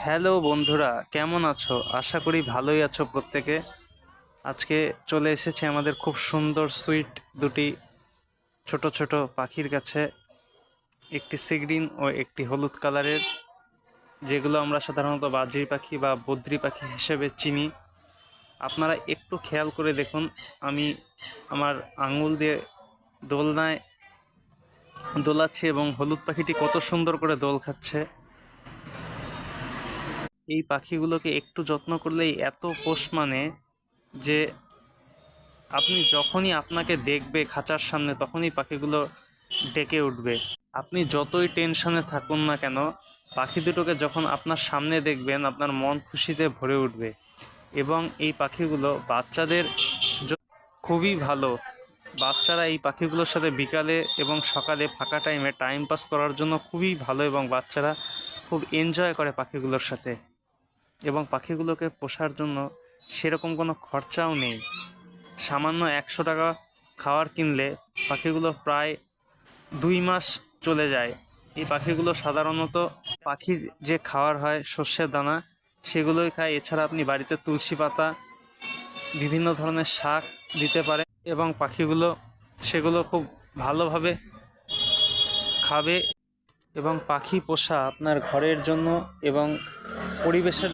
Hello বন্ধুরা, কেমন আছো? আশা করি ভালোই আছো প্রত্যেকে। আজকে চলে এসেছে আমাদের খুব সুন্দর সুইট দুটি ছোট ছোট পাখির কাছে, একটি সিগ্রিন ও একটি হলুদ কালারের, যেগুলো আমরা সাধারণত বাজরি পাখি বা বদ্রি পাখি হিসেবে চিনি। আপনারা একটু খেয়াল করে দেখুন, আমি আমার আঙুল দিয়ে দোলনায় দোলাচ্ছি এবং হলুদ পাখিটি কত সুন্দর করে দোল খাচ্ছে। এই পাখিগুলোকে একটু যত্ন করলেই এত পোষ মানে যে আপনি যখনই আপনাকে দেখবে খাঁচার সামনে তখনই পাখিগুলো ডেকে উঠবে। আপনি যতই টেনশনে থাকুন না কেন, পাখি দুটোকে যখন আপনার সামনে দেখবেন আপনার মন খুশিতে ভরে উঠবে। এবং এই পাখিগুলো বাচ্চাদের খুবই ভালো। বাচ্চারা এই পাখিগুলোর সাথে বিকালে এবং সকালে ফাঁকা টাইমে টাইম পাস করার জন্য খুবই ভালো, এবং বাচ্চারা খুব এনজয় করে পাখিগুলোর সাথে। এবং পাখিগুলোকে পোষার জন্য সেরকম কোনো খরচাও নেই। সামান্য 100 টাকা খাবার কিনলে পাখিগুলো প্রায় 2 মাস চলে যায়। এই পাখিগুলো সাধারণত পাখির যে খাবার হয় শস্যের দানা, সেগুলোই খায়। এছাড়া আপনি বাড়িতে তুলসী পাতা, বিভিন্ন ধরনের শাক দিতে পারেন এবং পাখিগুলো সেগুলো খুব ভালোভাবে খাবে। এবং পাখি পোষা আপনার ঘরের জন্য এবং পরিবেশের